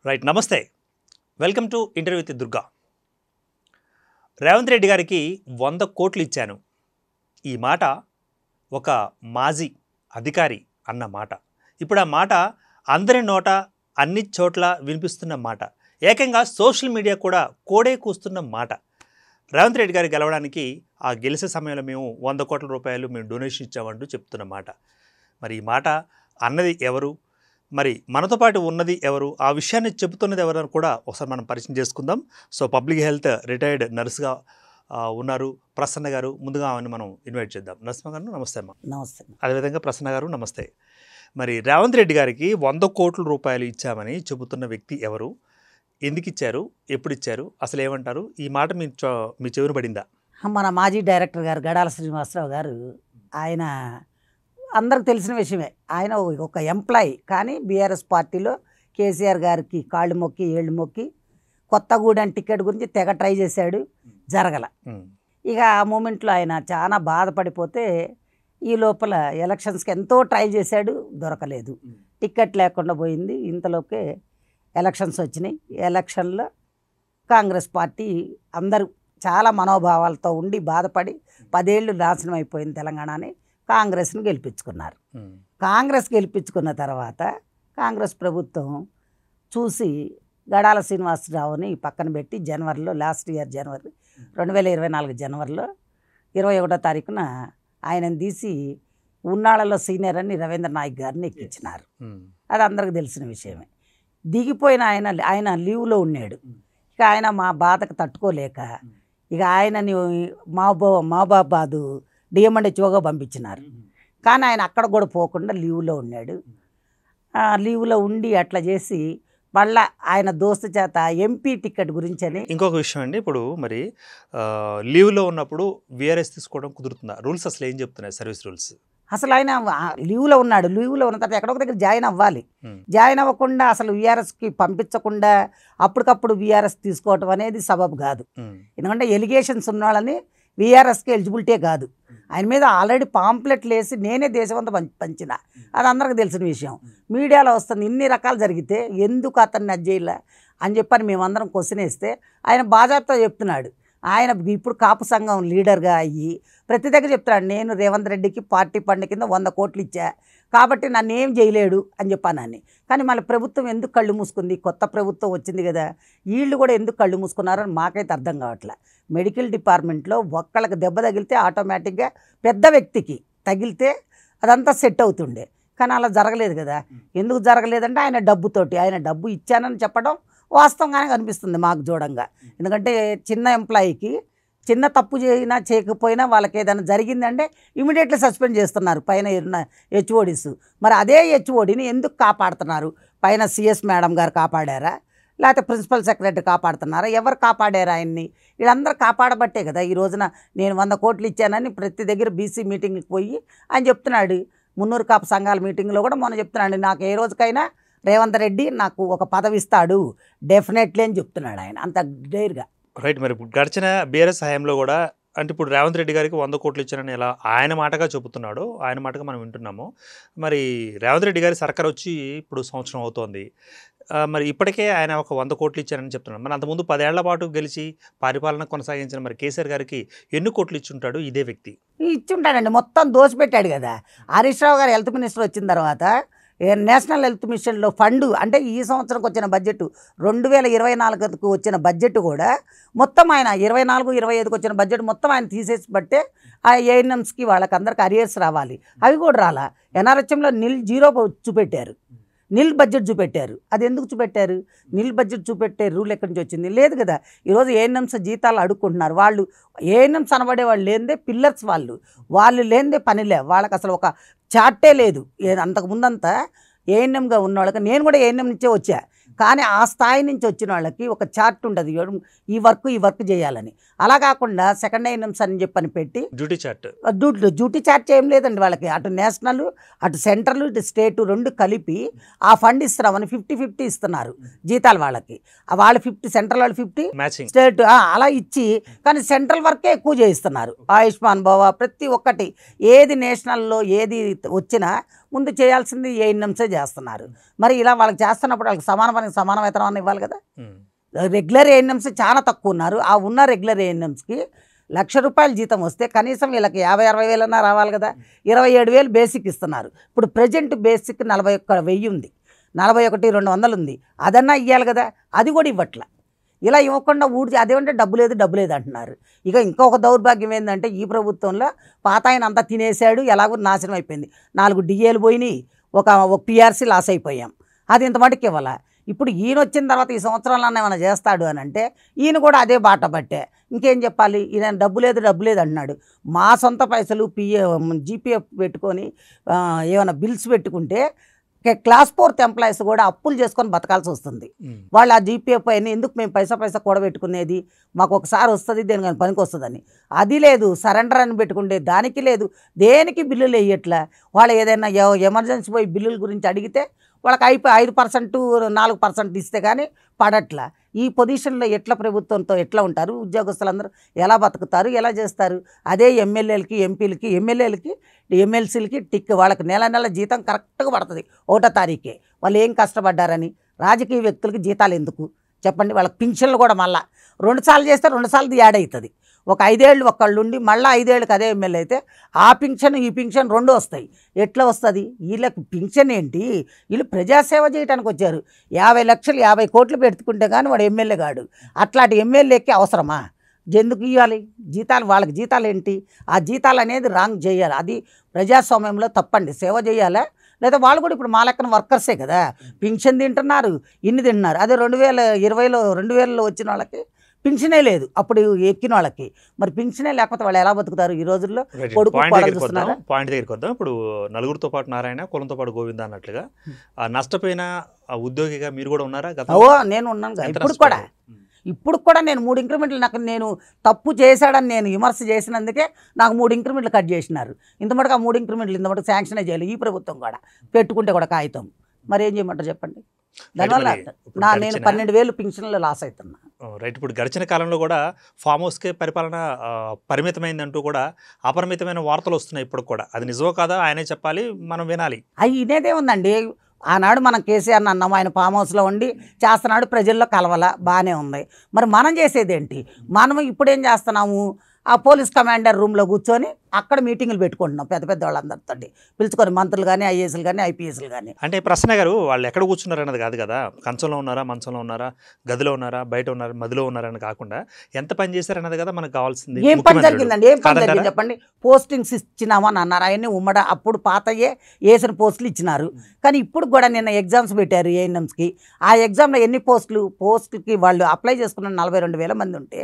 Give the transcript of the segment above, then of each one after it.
Right, నమస్తే, welcome to interview with Durga. Revanth Reddy గారికి 100 కోట్లు ఇచ్చాను, ఈ మాట ఒక మాజీ అధికారి అన్న మాట. ఇప్పుడు ఆ మాట అందరి నోట అన్ని చోట్ల వినిపిస్తున్న మాట, ఏకంగా సోషల్ మీడియా కూడా కోడే కూస్తున్న మాట. రేవంత్ రెడ్డి గారు గెలవడానికి ఆ గెలిచే సమయంలో మేము 100 కోట్ల రూపాయలు మేము డొనేషన్ ఇచ్చామంటూ చెప్తున్న మాట. మరి ఈ మాట అన్నది ఎవరు, మరి మనతో పాటు ఉన్నది ఎవరు, ఆ విషయాన్ని చెబుతున్నది ఎవరని కూడా ఒకసారి మనం పరిచయం చేసుకుందాం. సో పబ్లిక్ హెల్త్ రిటైర్డ్ నర్సుగా ఉన్నారు ప్రసన్న గారు. ముందుగా ఆమెను మనం ఇన్వైట్ చేద్దాం. నరసింహ గారు నమస్తే అమ్మ. నమస్తే. అదేవిధంగా ప్రసన్న గారు నమస్తే. మరి రేవంత్ రెడ్డి గారికి 100 కోట్ల రూపాయలు ఇచ్చామని చెబుతున్న వ్యక్తి ఎవరు, ఎందుకు ఇచ్చారు, ఎప్పుడు ఇచ్చారు, అసలు ఏమంటారు? ఈ మాట మీ చెవిన పడిందా? మన మాజీ డైరెక్టర్ గారు గడాల శ్రీనివాసరావు గారు, ఆయన అందరికి తెలిసిన విషయమే. ఆయన ఒక ఎంప్లాయీ, కానీ బీఆర్ఎస్ పార్టీలో కేసీఆర్ గారికి కాళ్ళు మొక్కి ఏళ్ళు మొక్కి కొత్తగూడెం టికెట్ గురించి తెగ ట్రై చేశాడు, జరగల. ఇక ఆ మూమెంట్లో ఆయన చాలా బాధపడిపోతే ఈ లోపల ఎలక్షన్స్కి ఎంతో ట్రై చేశాడు, దొరకలేదు, టికెట్ లేకుండా పోయింది. ఇంతలోకే ఎలక్షన్స్ వచ్చినాయి. ఎలక్షన్లో కాంగ్రెస్ పార్టీ అందరూ చాలా మనోభావాలతో ఉండి బాధపడి 10 ఏళ్ళు నాశనం అయిపోయింది తెలంగాణని కాంగ్రెస్ని గెలిపించుకున్నారు. కాంగ్రెస్ గెలిపించుకున్న తర్వాత కాంగ్రెస్ ప్రభుత్వం చూసి గడాల శ్రీనివాసరావుని పక్కన పెట్టి జనవరిలో, లాస్ట్ ఇయర్ జనవరి 2024 జనవరిలో 21వ తారీఖున ఆయనను తీసి ఉన్నాళ్లలో సీనియర్ అని రవీంద్ర నాయక్ గారిని ఎక్కించినారు. అది అందరికి తెలిసిన విషయమే. దిగిపోయిన ఆయన లీవ్లో ఉన్నాడు. ఇక ఆయన మా బాధకు తట్టుకోలేక ఇక ఆయనని మహబూబాబాదు డిఎంఎండ్హెచ్ఓగా పంపించినారు. కానీ ఆయన అక్కడ కూడా పోకుండా లీవ్లో ఉన్నాడు. లీవ్లో ఉండి అట్లా చేసి మళ్ళా ఆయన దోస్తు చేత ఎంపీ టికెట్ గురించి అని. ఇంకొక విషయం అండి, ఇప్పుడు మరి లీవ్లో ఉన్నప్పుడు వీఆర్ఎస్ తీసుకోవడం కుదురుతుందా? రూల్స్ అసలు ఏం చెప్తున్నాయి, సర్వీస్ రూల్స్? అసలు ఆయన లీవ్లో ఉన్నాడు. లీవ్లో ఉన్న తర్వాత ఎక్కడొక దగ్గర జాయిన్ అవ్వాలి. జాయిన్ అవ్వకుండా అసలు వీఆర్ఎస్కి పంపించకుండా అప్పటికప్పుడు వీఆర్ఎస్ తీసుకోవటం అనేది సబబు కాదు. ఎందుకంటే ఎలిగేషన్స్ ఉన్న వాళ్ళని వీఆర్ఎస్కి ఎలిజిబిలిటీ కాదు. ఆయన మీద ఆల్రెడీ పాంప్లెట్లు వేసి నేనే దేశమంతా పంచిన, అది అందరికి తెలిసిన విషయం. మీడియాలో వస్తుంది. ఇన్ని రకాలు జరిగితే ఎందుకు అతన్ని అజ్జేయాల అని చెప్పని మేమందరం క్వశ్చన్ వేస్తే ఆయన బాజాబ్తో చెప్తున్నాడు. ఆయన ఇప్పుడు కాపు సంఘం లీడర్గా అయ్యి ప్రతి దగ్గర చెప్తున్నాడు, నేను రేవంత్ రెడ్డికి పార్టీ ఫండ్ కింద 100 కోట్లు ఇచ్చా కాబట్టి నన్ను ఏం చేయలేడు అని చెప్పానని. కానీ మళ్ళీ ప్రభుత్వం ఎందుకు కళ్ళు మూసుకుంది? కొత్త ప్రభుత్వం వచ్చింది కదా, వీళ్ళు కూడా ఎందుకు కళ్ళు మూసుకున్నారని మాకైతే అర్థం కావట్లే. మెడికల్ డిపార్ట్మెంట్లో ఒక్కళ్ళకి దెబ్బ తగిలితే ఆటోమేటిక్గా పెద్ద వ్యక్తికి తగిలితే అదంతా సెట్ అవుతుండే, కానీ అలా జరగలేదు కదా. ఎందుకు జరగలేదంటే ఆయన డబ్బుతోటి, ఆయన డబ్బు ఇచ్చానని చెప్పడం వాస్తవంగానే కనిపిస్తుంది మాకు చూడంగా. ఎందుకంటే చిన్న ఎంప్లాయీకి చిన్న తప్పు చేయినా చేయకపోయినా వాళ్ళకి ఏదైనా జరిగిందంటే ఇమీడియట్లీ సస్పెండ్ చేస్తున్నారు పైన హెచ్ఓడీస్. మరి అదే హెచ్ఓడిని ఎందుకు కాపాడుతున్నారు? పైన సిఎస్ మేడం గారు కాపాడారా, లేకపోతే ప్రిన్సిపల్ సెక్రటరీ కాపాడుతున్నారా? ఎవరు కాపాడారు ఆయన్ని? వీళ్ళందరూ కాపాడబట్టే కదా ఈ రోజున నేను 100 కోట్లు ఇచ్చానని ప్రతి దగ్గర బీసీ మీటింగ్కి పోయి ఆయన చెప్తున్నాడు. మున్నూరు కాపు సంఘాల మీటింగ్లో కూడా మొన్న చెప్తున్నాడు, నాకు ఏ రోజుకైనా రేవంత్ రెడ్డి నాకు ఒక పదవి ఇస్తాడు డెఫినెట్లీ అని చెప్తున్నాడు ఆయన అంత డేర్గా. రైట్. మరి ఇప్పుడు గడిచిన బీఆర్ఎస్ హయాంలో కూడా అంటే ఇప్పుడు రేవంత్ రెడ్డి గారికి 100 కోట్లు ఇచ్చారని ఎలా ఆయన మాటగా చెబుతున్నాడు, ఆయన మాటగా మనం వింటున్నాము. మరి రేవంత్ రెడ్డి గారి సర్కార్ వచ్చి ఇప్పుడు సంవత్సరం అవుతోంది. మరి ఇప్పటికే ఆయన ఒక 100 కోట్లు ఇచ్చారని చెప్తున్నాడు. మరి అంతకుముందు 10 ఏళ్ల పాటు గెలిచి పరిపాలన కొనసాగించిన మరి కేసీఆర్ గారికి ఎన్ని కోట్లు ఇచ్చుంటాడు ఇదే వ్యక్తి? ఇచ్చుంటాడండి, మొత్తం దోసిపెట్టాడు కదా. హరీష్ రావు గారు హెల్త్ మినిస్టర్ వచ్చిన తర్వాత నేషనల్ హెల్త్ మిషన్లో ఫండ్ అంటే ఈ సంవత్సరంకి వచ్చిన బడ్జెట్ 2024కు వచ్చిన బడ్జెట్ కూడా మొత్తం ఆయన 24-25కి వచ్చిన బడ్జెట్ మొత్తం ఆయన తీసేసి బట్టే ఆ ఏఎన్ఎంస్కి వాళ్ళకందరికి అరియర్స్ రావాలి, అవి కూడా రాలా. ఎన్ఆర్హెచ్ఎంలో జీరో చూపెట్టారు, నిల్ బడ్జెట్ చూపెట్టారు. అది ఎందుకు చూపెట్టారు? నిల్ బడ్జెట్ చూపెట్టే రూల్ ఎక్కడి నుంచి వచ్చింది? లేదు కదా. ఈరోజు ఏఎన్ఎంస్ జీతాలు అడుక్కుంటున్నారు. వాళ్ళు ఏఎన్ఎంస్ అనబడే వాళ్ళు లేనిదే పిల్లర్స్, వాళ్ళు లేనిదే పనిలే. వాళ్ళకి అసలు ఒక చార్టే లేదు. అంతకుముందంతా ఏఎన్ఎంగా ఉన్న వాళ్ళకి, నేను కూడా ఏఎన్ఎం నుంచే వచ్చా, కానీ ఆ స్థాయి నుంచి వచ్చిన వాళ్ళకి ఒక చార్ట్ ఉంటుంది, ఈ వర్క్ చేయాలని. అలా కాకుండా సెకండ్ ఏఎన్ఎంస్ అని చెప్పని పెట్టి డ్యూటీ చార్ట్ ఏం లేదండి వాళ్ళకి. అటు నేషనల్, అటు సెంట్రల్, ఇటు స్టేట్ రెండు కలిపి ఆ ఫండ్ ఇస్తున్నామని 50-50 ఇస్తున్నారు జీతాలు వాళ్ళకి. వాళ్ళు 50, సెంట్రల్ వాళ్ళు 50, స్టేట్ అలా ఇచ్చి, కానీ సెంట్రల్ వర్కే ఎక్కువ చేయిస్తున్నారు. ఆయుష్మాన్ భవ ప్రతి ఒక్కటి ఏది నేషనల్లో ఏది వచ్చినా ముందు చేయాల్సింది ఏఎన్ఎంసే చేస్తున్నారు. మరి ఇలా వాళ్ళకి చేస్తున్నప్పుడు వాళ్ళకి సమాన పనికి సమాన వేతనం ఇవ్వాలి కదా. రెగ్యులర్ ఏఎన్ఎంస్ చాలా తక్కువ ఉన్నారు. ఆ ఉన్న రెగ్యులర్ ఏఎన్ఎంస్కి ₹1,00,000 జీతం వస్తే కనీసం వీళ్ళకి 50-60 వేలన్నా రావాలి కదా. 27,000 బేసిక్ ఇస్తున్నారు. ఇప్పుడు ప్రజెంట్ బేసిక్ 41,000 ఉంది, 41,200 ఉంది. అదన్నా ఇవ్వాలి కదా, అది కూడా ఇవ్వట్ల. ఇలా ఇవ్వకుండా అదేమంటే డబ్బు లేదు అంటున్నారు. ఇక ఇంకొక దౌర్భాగ్యం ఏంటంటే ఈ ప్రభుత్వంలో పాత ఆయన అంతా తినేసాడు, ఎలాగో నాశనం అయిపోయింది. 4 డిఏలు పోయినాయి, ఒక పిఆర్సీ లాస్ అయిపోయాం. అది ఇంత మటుకు ఇవ్వాల. ఇప్పుడు ఈయన వచ్చిన తర్వాత ఈ సంవత్సరంలో ఏమైనా చేస్తాడు అని అంటే ఈయన కూడా అదే బాట పట్టే. ఇంకేం చెప్పాలి, ఈయన డబ్బు లేదు అంటున్నాడు. మా సొంత పైసలు జీపీఎఫ్ పెట్టుకొని ఏమైనా బిల్స్ పెట్టుకుంటే క్లాస్ 4th ఎంప్లాయీస్ కూడా అప్పులు చేసుకొని బతకాల్సి వస్తుంది. వాళ్ళు ఆ జీపీఎఫ్ అయినా ఎందుకు మేము పైసా కూడబెట్టుకునేది, మాకు ఒకసారి వస్తుంది దేనికని పనికి వస్తుందని. అది లేదు, సరెండర్ అని పెట్టుకుంటే దానికి లేదు, దేనికి బిల్లులు వేయట్లా. వాళ్ళు ఏదైనా ఎమర్జెన్సీ పోయి బిల్లుల గురించి అడిగితే వాళ్ళకి 5%, 4% ఇస్తే కానీ పడట్లా. ఈ పొజిషన్లో ఎట్లా ప్రభుత్వంతో ఎట్లా ఉంటారు ఉద్యోగస్తులందరూ, ఎలా బతుకుతారు, ఎలా చేస్తారు? అదే ఎమ్మెల్యేలకి, ఎంపీలకి, ఎమ్మెల్సీలకి టిక్, వాళ్ళకి నెల జీతం కరెక్ట్గా పడుతుంది 1వ తారీఖే. వాళ్ళు ఏం కష్టపడ్డారని. రాజకీయ వ్యక్తులకి జీతాలు ఎందుకు చెప్పండి? వాళ్ళకి పింఛన్లు కూడా మళ్ళీ 2 సార్లు చేస్తే 2 సార్లు యాడ్ అవుతుంది. ఒక 5 ఏళ్ళు ఒకళ్ళు ఉండి మళ్ళీ 5 ఏళ్ళకి అదే ఎమ్మెల్యే అయితే ఆ పింఛన్ ఈ పింఛన్ 2 వస్తాయి. ఎట్లా వస్తుంది? వీళ్ళకి పింఛన్ ఏంటి? వీళ్ళు ప్రజాసేవ చేయడానికి వచ్చారు. 50 లక్షలు 50 కోట్లు పెట్టుకుంటే కానీ వాడు ఎమ్మెల్యే కాడు. అట్లాంటి ఎమ్మెల్యేకి అవసరమా? ఎందుకు ఇవ్వాలి జీతాలు? వాళ్ళకి జీతాలు ఏంటి? ఆ జీతాలు అనేది రాంగ్ చేయాలి. అది ప్రజాస్వామ్యంలో తప్పండి. సేవ చేయాలా? లేదా వాళ్ళు కూడా ఇప్పుడు మా లెక్కన వర్కర్సే కదా, పింఛన్ తింటున్నారు, ఇన్ని తింటున్నారు. అదే 2020లో 2000లో వచ్చిన వాళ్ళకి పింఛనే లేదు, అప్పుడు ఎక్కిన వాళ్ళకి. మరి పింఛనే లేకపోతే వాళ్ళు ఎలా బతుకుతారు ఈ రోజుల్లో? కొడుకు పాయింట్ దగ్గరికి వద్దాం. ఇప్పుడు నలుగురితో పాటు నారాయణ, కులంతో పాటు గోవింద అన్నట్లుగా నష్టపోయిన ఉద్యోగిగా మీరు కూడా ఉన్నారా? నేను ఉన్నాను. ఇప్పుడు కూడా నేను 3 ఇంక్రిమెంట్లు, నేను తప్పు చేశాడని నేను విమర్శ చేసినందుకే నాకు 3 ఇంక్రిమెంట్లు కట్ చేసినారు. ఇంతమటుకు ఆ 3 ఇంక్రిమెంట్లు ఇంతమటుకు శాంక్షన్ చేయాలి ఈ ప్రభుత్వం కూడా, పెట్టుకుంటే కూడా కాగితం. మరి ఏం చేయమంటారు చెప్పండి? దానివల్ల నేను 12,000 పింఛన్లు లాస్ అవుతున్నా. రైట్. ఇప్పుడు గడిచిన కాలంలో కూడా ఫామ్ హౌస్కే పరిపాలన పరిమితమైందంటూ కూడా అపరిమితమైన వార్తలు వస్తున్నాయి ఇప్పుడు కూడా. అది నిజమో కాదా ఆయనే చెప్పాలి, మనం వినాలి. అవి ఇదేదే ఉందండి. ఆనాడు మనం కేసీఆర్ని అన్నాము, ఆయన ఫామ్ హౌస్లో ఉండి చేస్తున్నాడు, ప్రజల్లో కలవల, బాగానే ఉంది. మరి మనం చేసేది ఏంటి? మనం ఇప్పుడేం చేస్తున్నాము? ఆ పోలీస్ కమాండర్ రూమ్లో కూర్చొని అక్కడ మీటింగులు పెట్టుకుంటున్నాం పెద్ద వాళ్ళందరితో పిలుచుకొని, మంత్రులు కానీ, ఐఏఎస్లు కానీ, ఐపీఎస్లు కానీ. అంటే ప్రశ్న గారు, వాళ్ళు ఎక్కడ కూర్చున్నారు అన్నది కాదు కదా, కంచంలో ఉన్నారా, మంచంలో ఉన్నారా, గదిలో ఉన్నారా, బయట ఉన్నారా, మదిలో ఉన్నారని కాకుండా ఎంత పని చేశారన్నది కదా మనకు కావాల్సింది. ఏం పని జరిగిందండి? ఏం పని జరిగింది చెప్పండి? పోస్టింగ్స్ ఇచ్చినామని అన్నారు. అవన్నీ ఉమ్మడ అప్పుడు పాతయ్యే వేసిన పోస్టులు ఇచ్చినారు. కానీ ఇప్పుడు కూడా నిన్న ఎగ్జామ్స్ పెట్టారు ఏఎన్ఎంస్కి. ఆ ఎగ్జామ్లో ఎన్ని పోస్టులకి వాళ్ళు అప్లై చేసుకున్న 42,000 మంది ఉంటే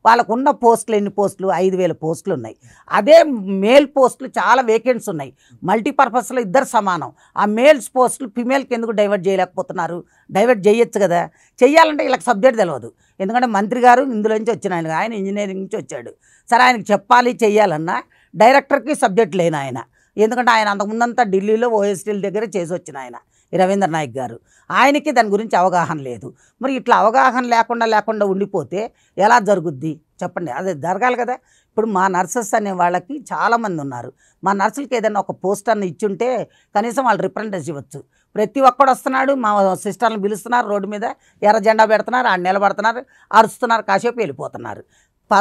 వాళ్ళకు ఉన్న పోస్టులు ఎన్ని పోస్టులు? 5,000 పోస్టులు ఉన్నాయి. అదే మేల్ పోస్టులు చాలా వేకెన్సీ ఉన్నాయి. మల్టీపర్పస్లో ఇద్దరు సమానం. ఆ మేల్స్ పోస్టులు ఫిమేల్కి ఎందుకు డైవర్ట్ చేయలేకపోతున్నారు? డైవర్ట్ చేయొచ్చు కదా. చెయ్యాలంటే వీళ్ళకి సబ్జెక్ట్ తెలియదు. ఎందుకంటే మంత్రి గారు ఇందులో నుంచి వచ్చిన ఆయన ఇంజనీరింగ్ నుంచి వచ్చాడు. సరే, ఆయనకి చెప్పాలి చెయ్యాలన్నా డైరెక్టర్కి సబ్జెక్ట్ లేని ఆయన. ఎందుకంటే ఆయన అంతకుముందంతా ఢిల్లీలో ఓఎస్టీల దగ్గర చేసి వచ్చిన ఆయన రవీంద్ర నాయక్ గారు. ఆయనకి దాని గురించి అవగాహన లేదు. మరి ఇట్లా అవగాహన లేకుండా ఉండిపోతే ఎలా జరుగుద్ది చెప్పండి? అది జరగాలి కదా. ఇప్పుడు మా నర్సెస్ అనే వాళ్ళకి చాలామంది ఉన్నారు. మా నర్సులకి ఏదైనా ఒక పోస్ట్ అన్న ఇచ్చుంటే కనీసం వాళ్ళు రిప్రజెంటేషన్ ఇవ్వచ్చు. ప్రతి ఒక్కడు వస్తున్నాడు, మా సిస్టర్ని పిలుస్తున్నారు, రోడ్డు మీద ఎర్ర జెండా పెడుతున్నారు, ఆడ నిలబడుతున్నారు, అరుస్తున్నారు, కాసేపు వెళ్ళిపోతున్నారు.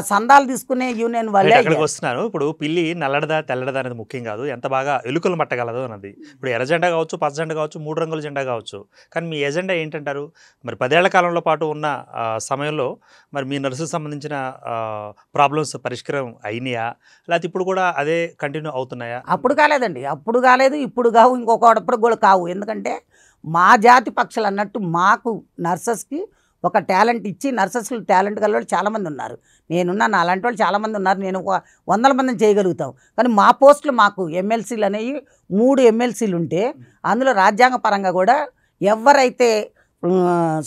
సందాలు తీసుకునే యూనియన్ వాళ్ళే అక్కడికి వస్తున్నారు. ఇప్పుడు పిల్లి నల్లడదా తెల్లడదా అనేది ముఖ్యం కాదు, ఎంత బాగా ఎలుకలు మట్టగలదు అన్నది. ఇప్పుడు ఎర్ర జెండా కావచ్చు, పచ్చ జెండా కావచ్చు, 3 రంగుల జెండా కావచ్చు. కానీ మీ ఎజెండా ఏంటంటారు? మరి 10 ఏళ్ల కాలంలో పాటు ఉన్న సమయంలో మరి మీ నర్సుకు సంబంధించిన ప్రాబ్లమ్స్ పరిష్కారం అయినాయా, లేకపోతే ఇప్పుడు కూడా అదే కంటిన్యూ అవుతున్నాయా? అప్పుడు కాలేదండి, అప్పుడు కాలేదు, ఇప్పుడు కావు, ఇంకొకప్పుడు కూడా కావు. ఎందుకంటే మా జాతి పక్షులు అన్నట్టు మాకు నర్సెస్కి ఒక టాలెంట్ ఇచ్చి, నర్సెస్లు టాలెంట్ గల వాళ్ళు చాలామంది ఉన్నారు. నేనున్నాను, అలాంటి వాళ్ళు చాలామంది ఉన్నారు. నేను 100 మందిని చేయగలుగుతాం. కానీ మా పోస్టులు మాకు ఎమ్మెల్సీలు అనేవి 3 ఎమ్మెల్సీలు ఉంటే అందులో రాజ్యాంగ పరంగా కూడా ఎవరైతే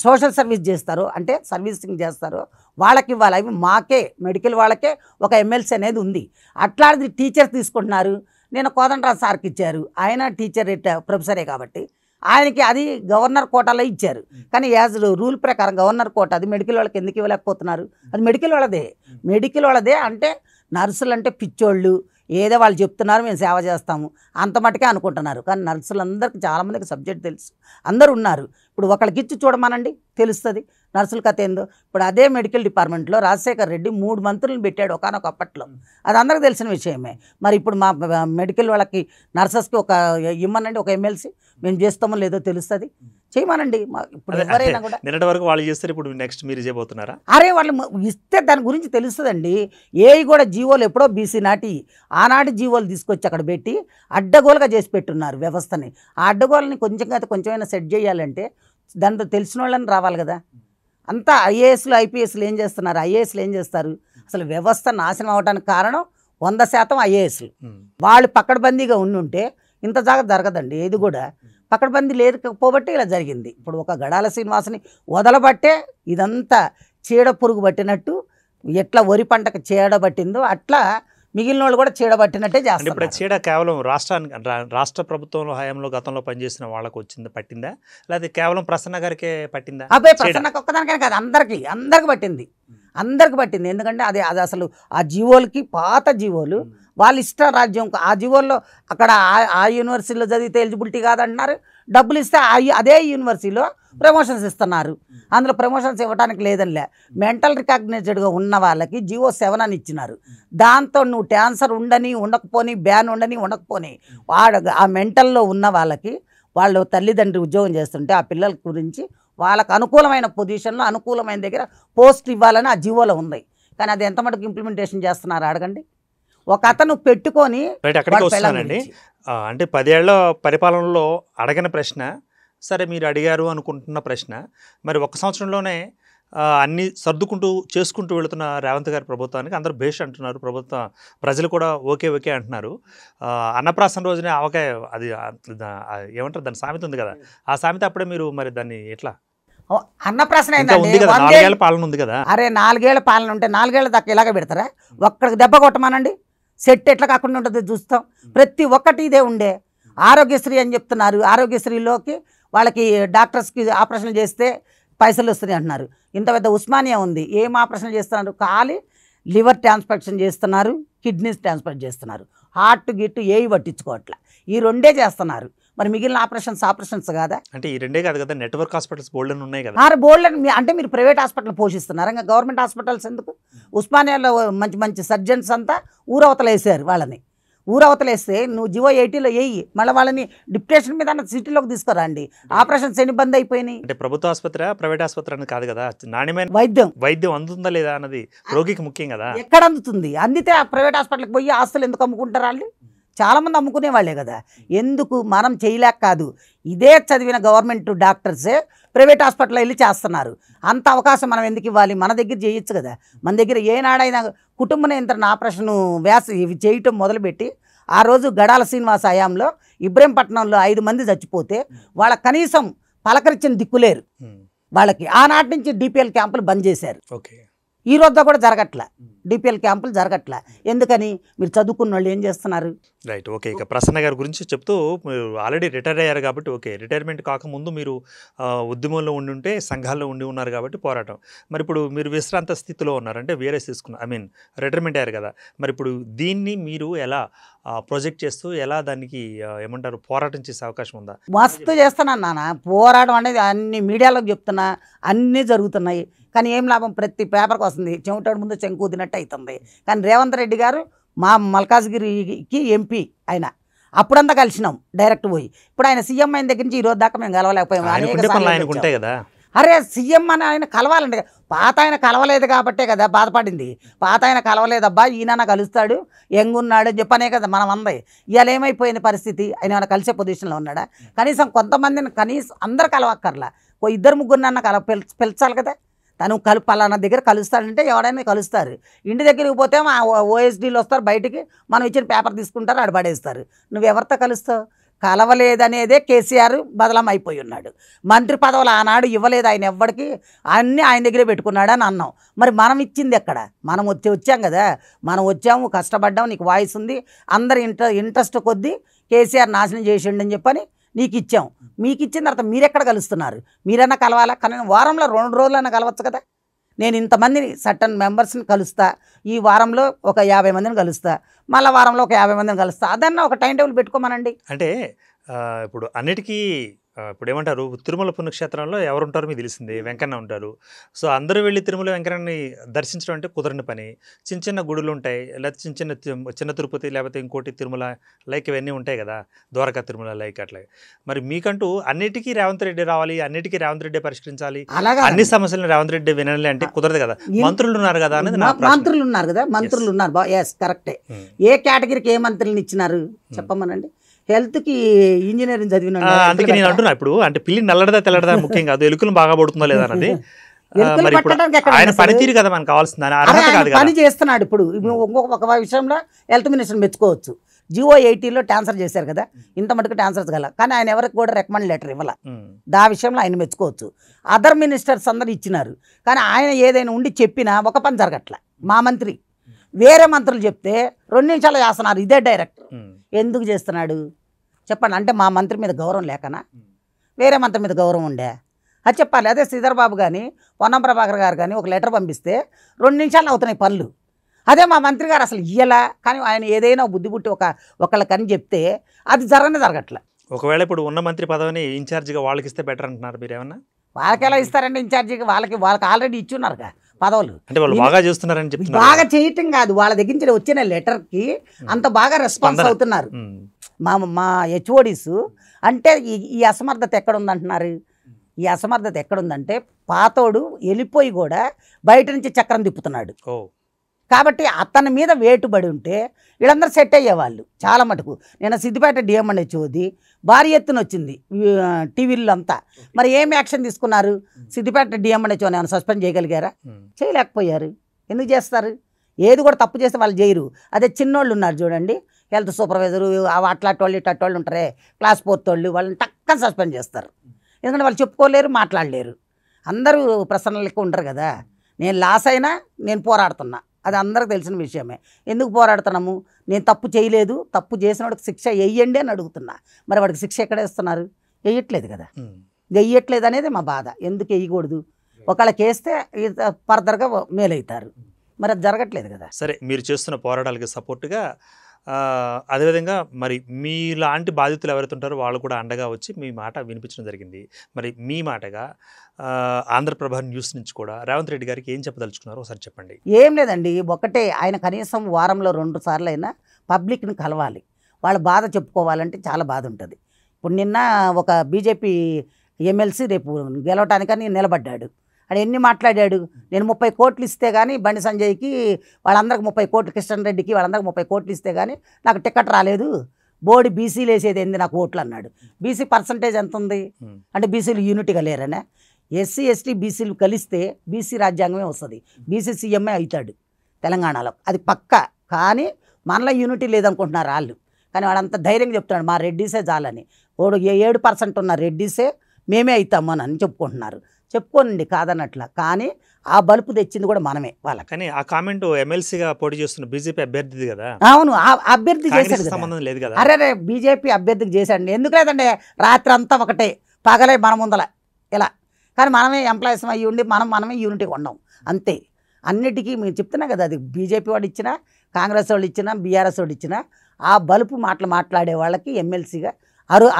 సోషల్ సర్వీస్ చేస్తారో అంటే సర్వీసింగ్ చేస్తారో వాళ్ళకి ఇవ్వాలి. అవి మాకే మెడికల్ వాళ్ళకే ఒక ఎమ్మెల్సీ అనేది ఉంది. అట్లాంటిది టీచర్స్ తీసుకుంటున్నారు. నేను కోదండరాజు సార్కి ఇచ్చారు, ఆయన టీచర్ ప్రొఫెసరే కాబట్టి ఆయనకి అది గవర్నర్ కోటాలో ఇచ్చారు. కానీ యాజ్ రూల్ ప్రకారం గవర్నర్ కోట అది మెడికల్ వాళ్ళకి ఎందుకు ఇవ్వలేకపోతున్నారు? అది మెడికల్ వాళ్ళదే. అంటే నర్సులు అంటే పిచ్చోళ్ళు, ఏదో వాళ్ళు చెప్తున్నారు మేము సేవ చేస్తాము అంత మటుకే అనుకుంటున్నారు. కానీ నర్సులందరికీ చాలామందికి సబ్జెక్ట్ తెలుసు, అందరూ ఉన్నారు. ఇప్పుడు ఒకళ్ళకి ఇచ్చి చూడమనండి తెలుస్తుంది నర్సుల కథ ఏందో. ఇప్పుడు అదే మెడికల్ డిపార్ట్మెంట్లో రాజశేఖర్ రెడ్డి 3 మంత్రులను పెట్టాడు ఒకనొక అప్పట్లో, అది అందరికీ తెలిసిన విషయమే. మరి ఇప్పుడు మా మెడికల్ వాళ్ళకి నర్సెస్కి ఒక ఇమ్మనండి, ఒక ఎమ్మెల్సీ మేము చేస్తామో లేదో తెలుస్తుంది, చేయమనండి. ఇప్పుడు ఎవరైనా కూడా నిన్నటి వరకు వాళ్ళు చేస్తారు, ఇప్పుడు నెక్స్ట్ మీరు చేయబోతున్నారా? అరే వాళ్ళు ఇస్తే దాని గురించి తెలుస్తుందండి. ఏవి కూడా జీవోలు ఎప్పుడో బీసీ నాటి ఆనాటి జీవోలు తీసుకొచ్చి అక్కడ పెట్టి అడ్డగోలుగా చేసి పెట్టున్నారు వ్యవస్థని. ఆ అడ్డగోలని కొంచెమైనా సెట్ చేయాలంటే దాంతో తెలిసిన వాళ్ళని రావాలి కదా. అంతా ఐఏఎస్లు ఐపీఎస్లు ఏం చేస్తున్నారు, ఐఏఎస్లు ఏం చేస్తారు? అసలు వ్యవస్థ నాశనం అవడానికి కారణం 100% ఐఏఎస్లు. వాళ్ళు పక్కడబందీగా ఉండుంటే ఇంత జాగ్రత్త జరగదండి. ఏది కూడా పక్కడబందీ లేకపోబట్టి ఇలా జరిగింది. ఇప్పుడు ఒక గడాల శ్రీనివాసుని వదలబట్టే ఇదంతా చీడ పురుగు పట్టినట్టు, ఎట్లా వరి పంటకు చీడ పట్టిందో అట్లా మిగిలిన వాళ్ళు కూడా చీడబట్టినట్టే చేస్తారు. ఇప్పుడు చీడ కేవలం రాష్ట్ర ప్రభుత్వంలో హయాంలో గతంలో పనిచేసిన వాళ్ళకు పట్టిందా, లేకపోతే కేవలం ప్రసన్న గారికే పట్టిందా? అబ్బాయి ప్రసన్నకు ఒక్కదానికైనా కాదు, అందరికి పట్టింది. ఎందుకంటే అది అసలు ఆ జీవోలకి పాత జీవోలు వాళ్ళ ఇష్ట రాజ్యం. ఆ జీవోల్లో అక్కడ ఆ యూనివర్సిటీలో చదివితే ఎలిజిబిలిటీ కాదంటున్నారు, డబ్బులు ఇస్తే అదే యూనివర్సిటీలో ప్రమోషన్స్ ఇస్తున్నారు. అందులో ప్రమోషన్స్ ఇవ్వడానికి లేదనిలే, మెంటల్ రికాగ్నైజ్డ్గా ఉన్న వాళ్ళకి జీవో 7 అని ఇచ్చినారు. దాంతో నువ్వు ట్యాన్సర్ ఉండకపోని బ్యాన్ ఉండకపోని ఆ మెంటల్లో ఉన్న వాళ్ళకి వాళ్ళు తల్లిదండ్రి ఉద్యోగం చేస్తుంటే ఆ పిల్లల గురించి వాళ్ళకు అనుకూలమైన పొజిషన్లో అనుకూలమైన దగ్గర పోస్ట్ ఇవ్వాలని ఆ జీవోలో ఉంది. కానీ అది ఎంత మటుకు ఇంప్లిమెంటేషన్ చేస్తున్నారు అడగండి. ఒక అతను పెట్టుకొని అక్కడికి వస్తున్నానండి. అంటే 10 ఏళ్ల పరిపాలనలో అడగని ప్రశ్న, సరే మీరు అడిగారు అనుకుంటున్న ప్రశ్న, మరి 1 సంవత్సరంలోనే అన్నీ సర్దుకుంటూ చేసుకుంటూ వెళుతున్న రేవంత్ గారి ప్రభుత్వానికి అందరూ భేష్ అంటున్నారు, ప్రజలు కూడా ఓకే అంటున్నారు. అన్నప్రాసన రోజునే ఆవకాయ అది ఏమంటారు దాని సామెత ఉంది కదా, ఆ సామెత అప్పుడే మీరు మరి దాన్ని ఎట్లా అన్నప్రాసన 4 ఏళ్ల పాలన ఉంది కదా? అరే 4 ఏళ్ల పాలన ఉంటే 4 ఏళ్ల దాకా ఇలాగే పెడతారా? ఒక్కడికి దెబ్బ కొట్టమానండి, సెట్ ఎట్లా కాకుండా ఉంటుంది చూస్తాం. ప్రతి ఒక్కటి ఇదే ఉండే. ఆరోగ్యశ్రీ అని చెప్తున్నారు, ఆరోగ్యశ్రీలోకి వాళ్ళకి డాక్టర్స్కి ఆపరేషన్లు చేస్తే పైసలు వస్తున్నాయి అంటున్నారు. ఇంత పెద్ద ఉస్మానియా ఉంది, ఏం ఆపరేషన్లు చేస్తున్నారు? ఖాళీ లివర్ ట్రాన్స్ప్లాంటేషన్ చేస్తున్నారు, కిడ్నీస్ ట్రాన్స్ప్లాంట్ చేస్తున్నారు, హార్ట్ గిట్టు ఏవి పట్టించుకోవట్లా. ఈ 2 చేస్తున్నారు. మరి మిగిలిన ఆపరేషన్స్ కాదా? అంటే ఈ 2 కాదు కదా, నెట్వర్క్ హాస్పిటల్స్ బోల్డ్ ఉన్నాయి కదా. బోల్డ్ అంటే మీరు ప్రైవేట్ హాస్పిటల్ పోషిస్తున్నారు, ఇంకా గవర్నమెంట్ హాస్పిటల్స్ ఎందుకు? ఉస్మానియాలో మంచి సర్జన్స్ అంతా ఊరవతలేసారు. వాళ్ళని ఊరవతలేస్తే నువ్వు జివో 80లో వేయి, మళ్ళీ వాళ్ళని డిప్యుటేషన్ మీద సిటీలోకి తీసుకురండి. ఆపరేషన్స్ ఎన్ని బంద్ అయిపోయినాయి? అంటే ప్రభుత్వ ఆసుపత్రి ప్రైవేట్ ఆసుపత్రి అని కాదు కదా, నాణ్యమైన వైద్యం అందుతుందా లేదా అన్నది రోగికి ముఖ్యం కదా. ఎక్కడ అందుతుంది? అందితే ఆ ప్రైవేట్ హాస్పిటల్కి పోయి ఆస్తులు ఎందుకు అమ్ముకుంటారు? వాళ్ళు చాలామంది అమ్ముకునే వాళ్ళే కదా. ఎందుకు మనం చేయలేక కాదు, ఇదే చదివిన గవర్నమెంట్ డాక్టర్సే ప్రైవేట్ హాస్పిటల్లో వెళ్ళి చేస్తున్నారు. అంత అవకాశం మనం ఎందుకు ఇవ్వాలి? మన దగ్గర చేయొచ్చు కదా. మన దగ్గర ఏనాడైనా కుటుంబ నియంత్రణ ఆపరేషన్ ఇవి చేయటం మొదలుపెట్టి ఆ రోజు గడాల శ్రీనివాస హయాంలో ఇబ్రహీంపట్నంలో 5 మంది చచ్చిపోతే వాళ్ళ కనీసం పలకరించిన దిక్కులేరు వాళ్ళకి. ఆనాటి నుంచి డిపిఎల్ క్యాంపులు బంద్ చేశారు. ఈ రోజు కూడా జరగట్లా, డిపిఎల్ క్యాంపులు జరగట్లా. ఎందుకని? మీరు చదువుకున్న వాళ్ళు ఏం చేస్తున్నారు? Right, okay. ఇక ప్రసన్న గారి గురించి చెప్తూ, మీరు ఆల్రెడీ రిటైర్ అయ్యారు కాబట్టి ఓకే, రిటైర్మెంట్ కాకముందు మీరు ఉద్యమంలో ఉంటే సంఘాల్లో ఉన్నారు కాబట్టి పోరాటం. మరి ఇప్పుడు మీరు విశ్రాంత స్థితిలో ఉన్నారు, అంటే వేరే తీసుకున్నారు, రిటైర్మెంట్ అయ్యారు కదా. మరి ఇప్పుడు దీన్ని మీరు ఎలా ప్రొజెక్ట్ చేస్తూ ఎలా దానికి ఏమంటారు పోరాటం చేసే అవకాశం ఉందా? మస్తు చేస్తున్నాను నాన్న. పోరాటం అనేది అన్ని మీడియాలోకి చెప్తున్నా, అన్నీ జరుగుతున్నాయి. కానీ ఏం లాభం? ప్రతి పేపర్కి వస్తుంది, చెమటాడు ముందు చెంకూదినట్టు అవుతుంది. కానీ రేవంత్ రెడ్డి గారు మా మల్కాజ్గిరికి ఎంపీ ఆయన, అప్పుడంతా కలిసినాం డైరెక్ట్ పోయి. ఇప్పుడు ఆయన సీఎం అయిన దగ్గర నుంచి ఈ రోజు దాకా మేము కలవలేకపోయాం. అరే సీఎం అని ఆయన కలవాలండి. పాత ఆయన కలవలేదు కాబట్టే కదా బాధపడింది. పాత ఆయన కలవలేదబ్బా, ఈయన కలుస్తాడు, ఎంగున్నాడు అని చెప్పనే కదా మనం అంది. ఇవాళ ఏమైపోయింది పరిస్థితి? ఆయన ఏమైనా కలిసే పొజిషన్లో ఉన్నాడా? కనీసం కొంతమందిని అందరు కలవక్కర్లా, 2-3 పిలిచాలి కదా. తను పలానా దగ్గర కలుస్తాడంటే ఎవడైనా కలుస్తారు. ఇంటి దగ్గరికి పోతే ఓఎస్డీలు వస్తారు, బయటికి మనం ఇచ్చిన పేపర్ తీసుకుంటారు, ఆడ పడేస్తారు. నువ్వు ఎవరితో కలుస్తావు? కలవలేదనేదే కేసీఆర్ బదలం అయిపోయి ఉన్నాడు. మంత్రి పదవులు ఆనాడు ఇవ్వలేదు ఆయన ఎవ్వడికి, అన్నీ ఆయన దగ్గరే పెట్టుకున్నాడు అని అన్నాం. మరి మనం ఇచ్చింది ఎక్కడ? మనం వచ్చాం కదా, మనం వచ్చాము, కష్టపడ్డాం, నీకు వాయిస్ ఉంది, అందరి ఇంట్రెస్ట్ కొద్దీ కేసీఆర్ నాశనం చేసిండని చెప్పని నీకు ఇచ్చాం. మీకు ఇచ్చిన తర్వాత మీరెక్కడ కలుస్తున్నారు? మీరన్నా కలవాలా? కానీ వారంలో 2 రోజులన్నా కలవచ్చు కదా. నేను ఇంతమందిని సర్టన్ మెంబర్స్ని కలుస్తా, ఈ వారంలో ఒక 50 మందిని కలుస్తా, మళ్ళీ వారంలో ఒక 50 మందిని కలుస్తా, అదన్నా ఒక టైం టేబుల్ పెట్టుకోమనండి. అంటే ఇప్పుడు అన్నిటికీ ఇప్పుడు ఏమంటారు, తిరుమల పుణ్యక్షేత్రంలో ఎవరుంటారో మీకు తెలిసిందే, వెంకన్న ఉంటారు. సో అందరూ వెళ్ళి తిరుమల వెంకన్నని దర్శించడం అంటే కుదరని పని. చిన్న చిన్న గుడులు ఉంటాయి, లేకపోతే చిన్న తిరుపతి, లేకపోతే ఇంకోటి తిరుమల లైక్ ఇవన్నీ ఉంటాయి కదా, ద్వారకా తిరుమల లైక్ అట్లా. మరి మీకంటూ అన్నిటికీ రేవంత్ రెడ్డి రావాలి, అన్నిటికీ రేవంత్ రెడ్డి పరిష్కరించాలి, అన్ని సమస్యలను రేవంత్ రెడ్డి వినాలి అంటే కుదరదు కదా. మంత్రులు ఉన్నారు కదా అనేది మంత్రులు ఉన్నారు కదా, మంత్రులు ఉన్నారు, ఎస్ కరెక్టే. ఏ కేటగిరీకి ఏ మంత్రులను ఇచ్చినారు చెప్పమనండి. హెల్త్కి ఇంజనీరింగ్ చదివిన, అందుకే నేను అంటున్నా ఇప్పుడు, అంటే పిల్లి నల్లడదా తెల్లడదా ముఖ్యం కాదు, ఎలుకలు బాగా పడుతుందో లేదా అన్నది మరి ఇప్పుడు ఆయన పనితీరు కదా మనకు కావాల్సింది, అర్హత కాదు కదా. పని చేస్తున్నాడు. ఇప్పుడు ఒక విషయంలో హెల్త్ మినిస్టర్ మెచ్చుకోవచ్చు. జియో 80లో ట్రాన్స్ఫర్ చేశారు కదా, ఇంత మటుకు ట్రాన్స్ఫర్స్ గల, కానీ ఆయన ఎవరికి కూడా రికమెండ్ లెటర్ ఇవ్వాల. ఆ విషయంలో ఆయన మెచ్చుకోవచ్చు. అదర్ మినిస్టర్స్ అందరు ఇచ్చినారు, కానీ ఆయన ఏదైనా ఉండి చెప్పినా ఒక పని జరగట్ల. మా మంత్రి వేరే మంత్రులు చెప్తే 2 నిమిషాలు చేస్తున్నారు, ఇదే డైరెక్టర్. ఎందుకు చేస్తున్నాడు చెప్పండి? అంటే మా మంత్రి మీద గౌరవం లేకనా? వేరే మంత్రి మీద గౌరవం ఉండే అది చెప్పాలి. అదే శ్రీధర్ బాబు కానీ పొన్నం ప్రభాకర్ గారు కానీ ఒక లెటర్ పంపిస్తే 2 నిమిషాలు అవుతున్నాయి పనులు. అదే మా మంత్రి గారు అసలు ఇయ్యలా, కానీ ఆయన ఏదైనా బుద్ధి పుట్టి ఒకళ్ళకని చెప్తే అది జరగట్లే. ఒకవేళ ఇప్పుడు ఉన్న మంత్రి పదవిని ఇన్ఛార్జిగా వాళ్ళకి ఇస్తే బెటర్ అంటున్నారు మీరు ఏమన్నా? వాళ్ళకి ఎలా ఇస్తారండి ఇన్ఛార్జిగా? వాళ్ళకి ఆల్రెడీ ఇచ్చున్నారు పదవులు. అంటే వాళ్ళు బాగా చేస్తున్నారని చెప్తున్నారు. బాగా చేయటం కాదు, వాళ్ళ దగ్గర నుంచి వచ్చిన లెటర్కి అంత బాగా రెస్పాన్స్ అవుతున్నారు మా హెచ్ఓడీస్. అంటే ఈ అసమర్థత ఎక్కడుందంటున్నారు? ఈ అసమర్థత ఎక్కడుందంటే పాతోడు వెళ్ళిపోయి కూడా బయట నుంచి చక్రం తిప్పుతున్నాడు. కాబట్టి అతని మీద వేటుబడి ఉంటే వీళ్ళందరూ సెట్ అయ్యేవాళ్ళు చాలా మటుకు. నేను సిద్దిపేట డిఎంఎన్హెచ్ఓది భారీ ఎత్తున వచ్చింది టీవీల్లో అంతా. మరి ఏం యాక్షన్ తీసుకున్నారు? సిద్దిపేట డిఎంఎన్హెచ్ఓ ఏమైనా సస్పెండ్ చేయగలిగారా? చేయలేకపోయారు. ఎందుకు చేస్తారు? ఏది కూడా తప్పు చేస్తే వాళ్ళు చేయరు. అదే చిన్నోళ్ళు ఉన్నారు చూడండి, హెల్త్ సూపర్వైజరు, అట్లాంటి ఇట్లాంటి ఉంటారే, క్లాస్ 4th వాళ్ళు, వాళ్ళని టక్కని సస్పెండ్ చేస్తారు. ఎందుకంటే వాళ్ళు చెప్పుకోలేరు, మాట్లాడలేరు. అందరూ ప్రసన్న లెక్క ఉంటారు కదా. నేను లాస్ అయినా నేను పోరాడుతున్నా, అది అందరికి తెలిసిన విషయమే. ఎందుకు పోరాడుతున్నాము? నేను తప్పు చేయలేదు, తప్పు చేసిన వాడికి శిక్ష వేయండి అని అడుగుతున్నా. మరి వాడికి శిక్ష ఎక్కడ వేస్తున్నారు? వేయట్లేదు కదా. వేయట్లేదు అనేది మా బాధ. ఎందుకు వేయకూడదు? ఒకళ్ళకి వేస్తే ఫర్దర్గా మేలవుతారు, మరి అది జరగట్లేదు కదా. సరే, మీరు చేస్తున్న పోరాటాలకి సపోర్ట్గా అదేవిధంగా మరి మీలాంటి బాధితులు ఎవరైతే ఉంటారో వాళ్ళు కూడా అండగా వచ్చి మీ మాట వినిపించడం జరిగింది. మరి మీ మాటగా ఆంధ్రప్రభ న్యూస్ నుంచి కూడా రేవంత్ రెడ్డి గారికి ఏం చెప్పదలుచుకున్నారో ఒకసారి చెప్పండి. ఏం లేదండి, ఒకటే, ఆయన కనీసం వారంలో 2 సార్లు అయినా పబ్లిక్ని కలవాలి, వాళ్ళ బాధ చెప్పుకోవాలంటే చాలా బాధ ఉంటుంది. ఇప్పుడు నిన్న ఒక బీజేపీ ఎమ్మెల్సీ రేపు గెలవటానికని నిలబడ్డాడు. ఆయన ఎన్ని మాట్లాడాడు? నేను 30 కోట్లు ఇస్తే కానీ బండి సంజయ్కి వాళ్ళందరికి 30 కోట్లు, కిషన్ రెడ్డికి వాళ్ళందరికి 30 కోట్లు ఇస్తే కానీ నాకు టికెట్ రాలేదు, బోర్డు బీసీలు వేసేది ఏంది నాకు ఓట్లు అన్నాడు. బీసీ పర్సంటేజ్ ఎంత ఉంది అంటే బీసీలు యూనిట్గా లేరనే. ఎస్సీ ఎస్టీ బీసీలు కలిస్తే బీసీ రాజ్యాంగమే వస్తుంది, బీసీ సీఎంఏ అవుతాడు తెలంగాణలో, అది పక్కా. కానీ మనలో యూనిటీ లేదనుకుంటున్నారు వాళ్ళు. కానీ వాడంత ధైర్యంగా చెప్తున్నాడు మా రెడ్డిసే చాలని. 7% ఉన్న రెడ్డిసే మేమే అవుతాము అని చెప్పుకుంటున్నారు. చెప్పుకోనండి కాదన్నట్ల, కానీ ఆ బలుపు తెచ్చింది కూడా మనమే వాళ్ళకి. కానీ ఆ కామెంట్ ఎమ్మెల్సీగా పోటీ చేస్తున్న బీజేపీ అభ్యర్థిది కదా. అవును, ఆ అభ్యర్థి చేశాడు, సంబంధం లేదు కదా. అరే బీజేపీ అభ్యర్థికి చేశాడు. ఎందుకు లేదండి, రాత్రి అంతా ఒకటే, పగలే మన ముందల ఇలా. కానీ మనమే ఎంప్లాయీస్ అయ్యి ఉండి మనమే యూనిటీ ఉన్నాం అంతే. అన్నిటికీ మేము చెప్తున్నా కదా, అది బీజేపీ వాడు ఇచ్చినా, కాంగ్రెస్ వాళ్ళు ఇచ్చినా, బీఆర్ఎస్ వాడు ఇచ్చినా ఆ బలుపు మాట్లాడే వాళ్ళకి ఎమ్మెల్సీగా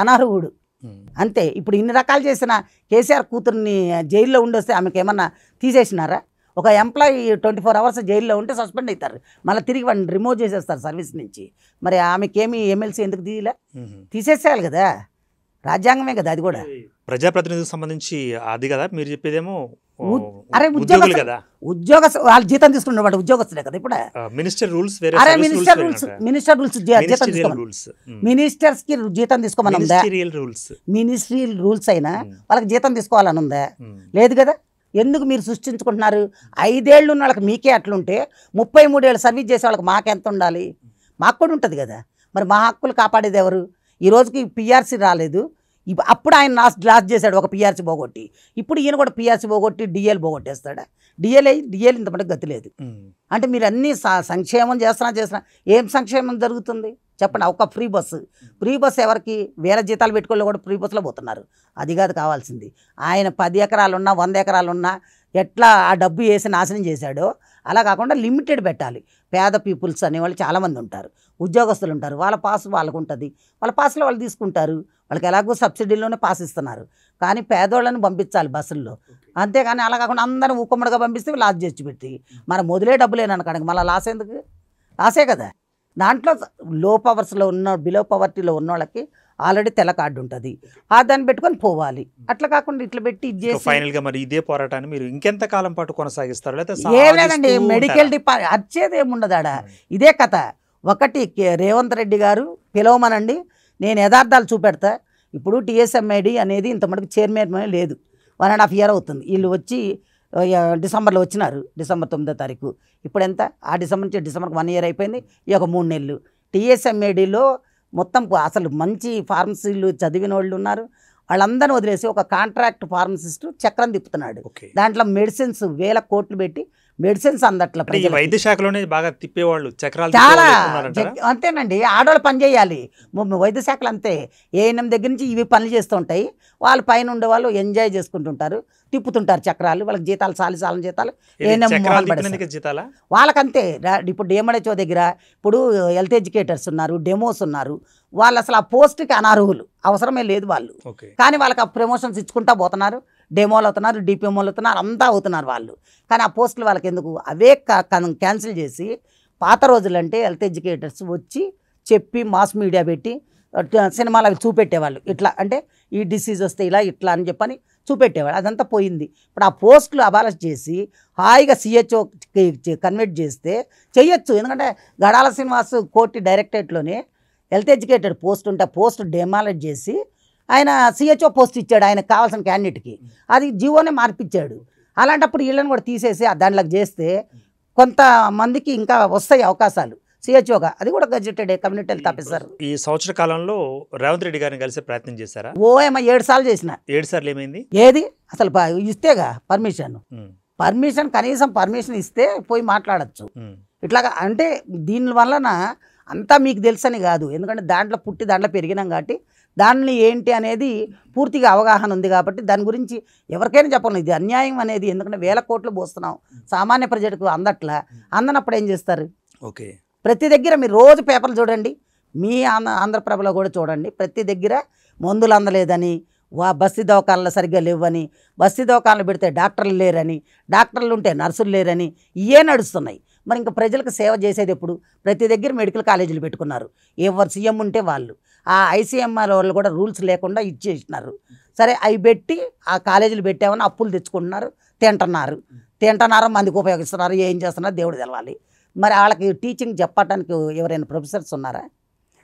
అనర్హుడు అంతే. ఇప్పుడు ఇన్ని రకాలు చేసిన కేసీఆర్ కూతుర్ని జైల్లో ఉండొస్తే ఆమెకి ఏమన్నా తీసేసినారా? ఒక ఎంప్లాయీ 24 అవర్స్ జైల్లో ఉంటే సస్పెండ్ అవుతారు, మళ్ళీ తిరిగి వాడిని రిమూవ్ చేసేస్తారు సర్వీస్ నుంచి. మరి ఆమెకేమి ఎమ్మెల్సీ ఎందుకు తీసేసేయాలి కదా, రాజ్యాంగమే కదా అది కూడా. ప్రజాప్రతినిధులకు సంబంధించి అది కదా మీరు చెప్పేదేమో. అరే ఉద్యోగులు కదా, వాళ్ళు జీతం తీసుకున్నవాడు ఉద్యోగస్తులే కదా. ఇప్పుడు మినిస్టర్ రూల్స్, మినిస్టర్ రూల్స్ జీతం మినిస్టర్స్ కి జీతం తీసుకోమని ఉందా? మినిస్ట్రియల్ రూల్స్ అయినా వాళ్ళకి జీతం తీసుకోవాలని ఉందా? లేదు కదా. ఎందుకు మీరు సృష్టించుకుంటున్నారు? 5 ఏళ్ళు ఉన్న వాళ్ళకి మీకే అట్లుంటే 33 ఏళ్ళు సర్వీస్ చేసే వాళ్ళకి మాకెంత ఉండాలి? మాకు కూడా ఉంటుంది కదా. మరి మా హక్కులు కాపాడేది ఎవరు? ఈ రోజుకి పిఆర్సీ రాలేదు. అప్పుడు ఆయన లాస్ చేశాడు ఒక పిఆర్సీ పోగొట్టి. ఇప్పుడు ఈయన కూడా పిఆర్సీ పోగొట్టి డిఎల్ పోగొట్టేస్తాడా? డిఎల్ ఇంతమంది గతి లేదు. అంటే మీరు అన్నీ సంక్షేమం చేస్తున్నా ఏం సంక్షేమం జరుగుతుంది చెప్పండి? ఒక ఫ్రీ బస్సు ఎవరికి? వేల జీతాలు పెట్టుకోవాలి కూడా ఫ్రీ బస్సులో పోతున్నారు. అది కాదు కావాల్సింది. ఆయన 10 ఎకరాలున్నా 100 ఎకరాలున్నా ఎట్లా ఆ డబ్బు వేసి నాశనం చేశాడో అలా కాకుండా లిమిటెడ్ పెట్టాలి. పేద పీపుల్స్ అనేవాళ్ళు చాలామంది ఉంటారు, ఉద్యోగస్తులు ఉంటారు, వాళ్ళ పాస్ వాళ్ళకు ఉంటుంది, వాళ్ళ పాస్లో వాళ్ళు తీసుకుంటారు. వాళ్ళకి ఎలాగో సబ్సిడీలోనే పాస్ ఇస్తున్నారు. కానీ పేదోళ్ళని పంపించాలి బస్సుల్లో, అంతేగాని అలా కాకుండా అందరూ ఊకమ్మడిగా పంపిస్తే లాస్ చేసి పెట్టి మన మొదలే డబ్బులేననుకోడానికి మళ్ళీ లాస్ ఎందుకు? లాసే కదా. దాంట్లో లో పవర్స్లో ఉన్న బిలో పవర్టీలో ఉన్న వాళ్ళకి ఆల్రెడీ తెల్ల కార్డు ఉంటుంది, దాన్ని పెట్టుకొని పోవాలి. అట్లా కాకుండా ఇట్లా పెట్టి ఫైనల్ గా మరి ఇదే పోరాటాన్ని మీరు ఇంకెంత కాలం పాటు కొనసాగిస్తారు? ఏం లేదండి, మెడికల్ డిపార్ట్మెంట్ అర్చేది ఏముండదు ఆడ. ఇదే కథ. ఒకటి రేవంత్ రెడ్డి గారు పిలవమనండి, నేను యథార్థాలు చూపెడతా. ఇప్పుడు టీఎస్ఎంఐడి అనేది ఇంత మటుకు చైర్మన్ లేదు, 1.5 year అవుతుంది. వీళ్ళు వచ్చి డిసెంబర్లో వచ్చినారు, డిసెంబర్ 9వ తారీఖు. ఇప్పుడు ఎంత? ఆ డిసెంబర్ నుంచి డిసెంబర్కి 1 year అయిపోయింది. ఈ ఒక 3 నెలలు టీఎస్ఎంఐడిలో మొత్తం అసలు మంచి ఫార్మసీలు చదివిన వాళ్ళు ఉన్నారు. వాళ్ళందరినీ వదిలేసి ఒక కాంట్రాక్ట్ ఫార్మసిస్ట్ చక్రం తిప్పుతున్నాడు. దాంట్లో మెడిసిన్స్ 1000 కోట్లు పెట్టి మెడిసిన్స్ అందట్ల వైద్య శాఖలోనే బాగా తిప్పేవాళ్ళు చాలా. అంతేనండి, ఆడవాళ్ళు పని చేయాలి వైద్య శాఖలు అంతే. ఏఎన్ఎం దగ్గర నుంచి ఇవి పనులు చేస్తూ ఉంటాయి. వాళ్ళ పైన ఉండే వాళ్ళు ఎంజాయ్ చేసుకుంటుంటారు, తిప్పుతుంటారు చక్రాలు. వాళ్ళకి జీతాలు సాలి జీతాలు ఏఎన్ఎం వాళ్ళకంతే. ఇప్పుడు డిఎంహెచ్ఓ దగ్గర ఇప్పుడు హెల్త్ ఎడ్యుకేటర్స్ ఉన్నారు, డెమోస్ ఉన్నారు. వాళ్ళు అసలు ఆ పోస్ట్కి అనర్హులు, అవసరమే లేదు వాళ్ళు. కానీ వాళ్ళకి ఆ ప్రమోషన్స్ ఇచ్చుకుంటా పోతున్నారు, డెమోలు అవుతున్నారు, డిపిఎంఓలు అవుతున్నారు, అంతా అవుతున్నారు వాళ్ళు. కానీ ఆ పోస్టులు వాళ్ళకి ఎందుకు? అవే క్యాన్సిల్ చేసి పాత రోజులంటే హెల్త్ ఎడ్యుకేటర్స్ వచ్చి చెప్పి మాస్ మీడియా పెట్టి సినిమాలు అవి చూపెట్టేవాళ్ళు. ఇట్లా అంటే ఈ డిసీజ్ వస్తే ఇట్లా అని చెప్పని చూపెట్టేవాళ్ళు. అదంతా పోయింది. ఇప్పుడు ఆ పోస్టులు అబాలిష్ చేసి హాయిగా సిహెచ్ఓ కన్వర్ట్ చేస్తే చెయ్యొచ్చు. ఎందుకంటే గడాల శ్రీనివాస్ కోర్టు డైరెక్టరేట్లోనే హెల్త్ ఎడ్యుకేటెడ్ పోస్ట్ ఉంటే పోస్ట్ డెమాలిష్ చేసి ఆయన సిహెచ్ఓ పోస్ట్ ఇచ్చాడు ఆయనకు కావాల్సిన క్యాండిడేట్కి. అది జీవోనే మార్పిచ్చాడు. అలాంటప్పుడు వీళ్ళని కూడా తీసేసి దాంట్లోకి చేస్తే కొంతమందికి ఇంకా వస్తాయి అవకాశాలు సిహెచ్ఓగా. అది కూడా గజెటెడ్ కమ్యూనిటీ హెల్త్ ఆఫీసర్. ఈ సంవత్సర కాలంలో రేవంత్ రెడ్డి గారిని కలిసే ప్రయత్నం చేశారా? 7 సార్లు చేసిన. 7 సార్లు ఏమైంది? ఏది అసలు ఇస్తేగా పర్మిషన్ కనీసం పర్మిషన్ ఇస్తే పోయి మాట్లాడచ్చు. ఇట్లాగా అంటే దీని వలన అంతా మీకు తెలుసని కాదు, ఎందుకంటే దాంట్లో పుట్టి దాంట్లో పెరిగినాం కాబట్టి దాన్ని ఏంటి అనేది పూర్తిగా అవగాహన ఉంది కాబట్టి దాని గురించి ఎవరికైనా చెప్పను. ఇది అన్యాయం అనేది, ఎందుకంటే 1000 కోట్లు పోస్తున్నాం సామాన్య ప్రజలకు అందనప్పుడు ఏం చేస్తారు? ప్రతి దగ్గర మీరు రోజు పేపర్లు చూడండి, మీ ఆంధ్రప్రభలో కూడా చూడండి, ప్రతి దగ్గర మందులు అందలేదని, బస్తీ దవాఖానలు సరిగ్గా లేవని, బస్తీ దవాఖానలు పెడితే డాక్టర్లు లేరని, డాక్టర్లు ఉంటే నర్సులు లేరని ఇవే నడుస్తున్నాయి. మరి ఇంకా ప్రజలకు సేవ చేసేది ఎప్పుడు? ప్రతి దగ్గర మెడికల్ కాలేజీలు పెట్టుకున్నారు, ఎవరు సీఎం ఉంటే వాళ్ళు. ఆ ఐసీఎంఆర్ వాళ్ళు కూడా రూల్స్ లేకుండా ఇచ్చేసినారు. సరే అవి పెట్టి ఆ కాలేజీలు పెట్టామని అప్పులు తెచ్చుకుంటున్నారు, తింటున్నారు, మందికి ఉపయోగిస్తున్నారు, ఏం చేస్తున్నారు దేవుడు తెలవాలి. మరి వాళ్ళకి టీచింగ్ చెప్పడానికి ఎవరైనా ప్రొఫెసర్స్ ఉన్నారా?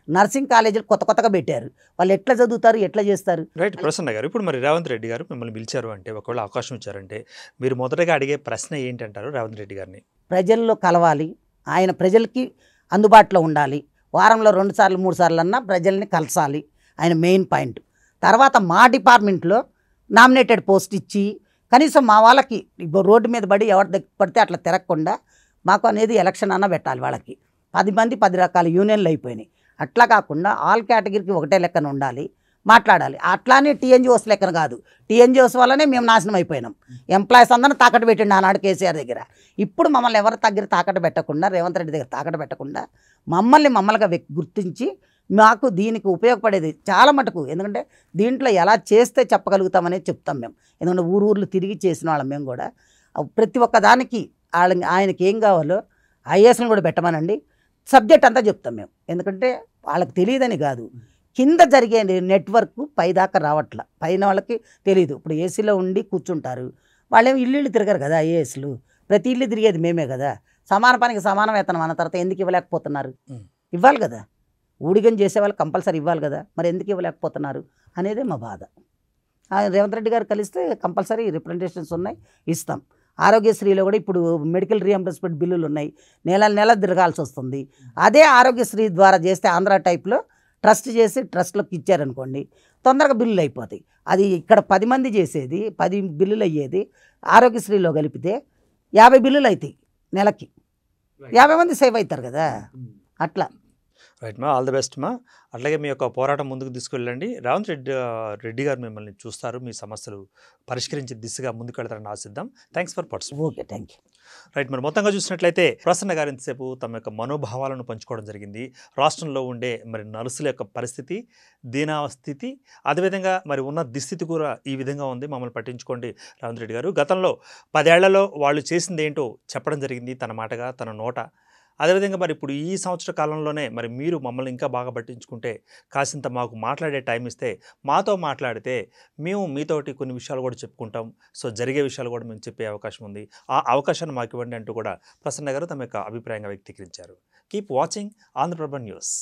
నర్సింగ్ కాలేజీలు కొత్తగా పెట్టారు, వాళ్ళు ఎట్లా చదువుతారు, ఎట్లా చేస్తారు? రైట్ ప్రసన్న గారు, ఇప్పుడు మరి రేవంత్ రెడ్డి గారు మిమ్మల్ని పిలిచారు అంటే, ఒకవేళ అవకాశం ఇచ్చారంటే మీరు మొదటగా అడిగే ప్రశ్న ఏంటంటారు రేవంత్ రెడ్డి గారిని? ప్రజల్లో కలవాలి, ఆయన ప్రజలకి అందుబాటులో ఉండాలి, వారంలో 2 సార్లు 3 సార్లు అన్నా ప్రజల్ని కలసాలి, ఆయన మెయిన్ పాయింట్. తర్వాత మా డిపార్ట్మెంట్లో నామినేటెడ్ పోస్ట్ ఇచ్చి కనీసం మా వాళ్ళకి రోడ్డు మీద పడి ఎవరి పడితే అట్లా తిరగకుండా మాకు అనేది ఎలక్షన్ అన్న పెట్టాలి. వాళ్ళకి 10 మంది 10 రకాల యూనియన్లు అయిపోయినాయి. అట్లా కాకుండా ఆల్ కేటగిరీకి ఒకటే లెక్కన ఉండాలి, మాట్లాడాలి. అట్లానే టీఎన్జిఓస్ లెక్కన కాదు, టీఎన్జిఓస్ వల్లనే మేము నాశనం అయిపోయినాం. ఎంప్లాయీస్ అందరినీ తాకట్టు పెట్టిండు ఆనాడు కేసీఆర్ దగ్గర. ఇప్పుడు మమ్మల్ని ఎవరి దగ్గర తాకట్టు పెట్టకుండా, రేవంత్ రెడ్డి దగ్గర తాకట్టు పెట్టకుండా మమ్మల్నిగా గుర్తించి మాకు దీనికి ఉపయోగపడేది చాలా మటుకు, ఎందుకంటే దీంట్లో ఎలా చేస్తే చెప్పగలుగుతామనేది చెప్తాం మేము. ఎందుకంటే ఊర్లు తిరిగి చేసిన వాళ్ళం మేము కూడా. ప్రతి ఒక్క దానికి ఆయనకి ఏం కావాలో ఐఏఎస్ని కూడా పెట్టమనండి, సబ్జెక్ట్ అంతా చెప్తాం మేము. ఎందుకంటే వాళ్ళకి తెలియదని కాదు, కింద జరిగే నెట్వర్క్ పైదాకా రావట్ల, పైన వాళ్ళకి తెలియదు. ఇప్పుడు ఏసీలో ఉండి కూర్చుంటారు, వాళ్ళేమో ఇల్లు తిరగరు కదా ఐఏఎస్లు, ప్రతి ఇల్లు తిరిగేది మేమే కదా. సమాన పనికి సమాన వేతనం అన్న తర్వాత ఎందుకు ఇవ్వలేకపోతున్నారు? ఇవ్వాలి కదా, ఊడిగం చేసే వాళ్ళు కంపల్సరీ ఇవ్వాలి కదా, మరి ఎందుకు ఇవ్వలేకపోతున్నారు అనేదే మా బాధ. రేవంత్ రెడ్డి గారు కలిస్తే కంపల్సరీ రిప్రజెంటేషన్స్ ఉన్నాయి, ఇస్తాం. ఆరోగ్యశ్రీలో కూడా ఇప్పుడు మెడికల్ రీఎంబర్స్మెంట్ బిల్లులు ఉన్నాయి, నెల తిరగాల్సి వస్తుంది. అదే ఆరోగ్యశ్రీ ద్వారా చేస్తే ఆంధ్ర టైప్లో ట్రస్ట్ చేసి ట్రస్ట్లోకి ఇచ్చారనుకోండి తొందరగా బిల్లులు అయిపోతాయి. అది ఇక్కడ 10 మంది చేసేది 10 బిల్లులు అయ్యేది ఆరోగ్యశ్రీలో కలిపితే 50 బిల్లులు అవుతాయి నెలకి. 50 మంది సేవ్ అవుతారు కదా. అట్లా రైట్ మా, ఆల్ ది బెస్ట్ మా. అట్లాగే మీ యొక్క పోరాటం ముందుకు తీసుకెళ్ళండి. రేవంత్ రెడ్డి గారు మిమ్మల్ని చూస్తారు, మీ సమస్యలు పరిష్కరించే దిశగా ముందుకు వెళ్తారని ఆశిద్దాం. Thanks for participate. Okay, thank you. Right, మరి మొత్తంగా చూసినట్లయితే ప్రసన్న గారు ఇంతసేపు తమ యొక్క మనోభావాలను పంచుకోవడం జరిగింది. రాష్ట్రంలో ఉండే మరి నర్సుల యొక్క పరిస్థితి, దీనాస్థితి, అదేవిధంగా మరి ఉన్న దుస్థితి కూడా ఈ విధంగా ఉంది, మమ్మల్ని పట్టించుకోండి రేవంత్ రెడ్డి గారు. గతంలో 10 ఏళ్లలో వాళ్ళు చేసింది ఏంటో చెప్పడం జరిగింది తన మాటగా, తన నోట. అదేవిధంగా మరి ఇప్పుడు ఈ సంవత్సర కాలంలోనే మరి మీరు మమ్మల్ని ఇంకా బాగా పట్టించుకుంటే, కాసింత మాకు మాట్లాడే టైం ఇస్తే, మాతో మాట్లాడితే మేము మీతోటి కొన్ని విషయాలు కూడా చెప్పుకుంటాం. సో జరిగే విషయాలు కూడా మేము చెప్పే అవకాశం ఉంది. ఆ అవకాశాన్ని మాకు ఇవ్వండి అంటూ కూడా ప్రసన్న గారు తమ యొక్క అభిప్రాయంగా వ్యక్తీకరించారు. Keep watching Andhra Prabha news.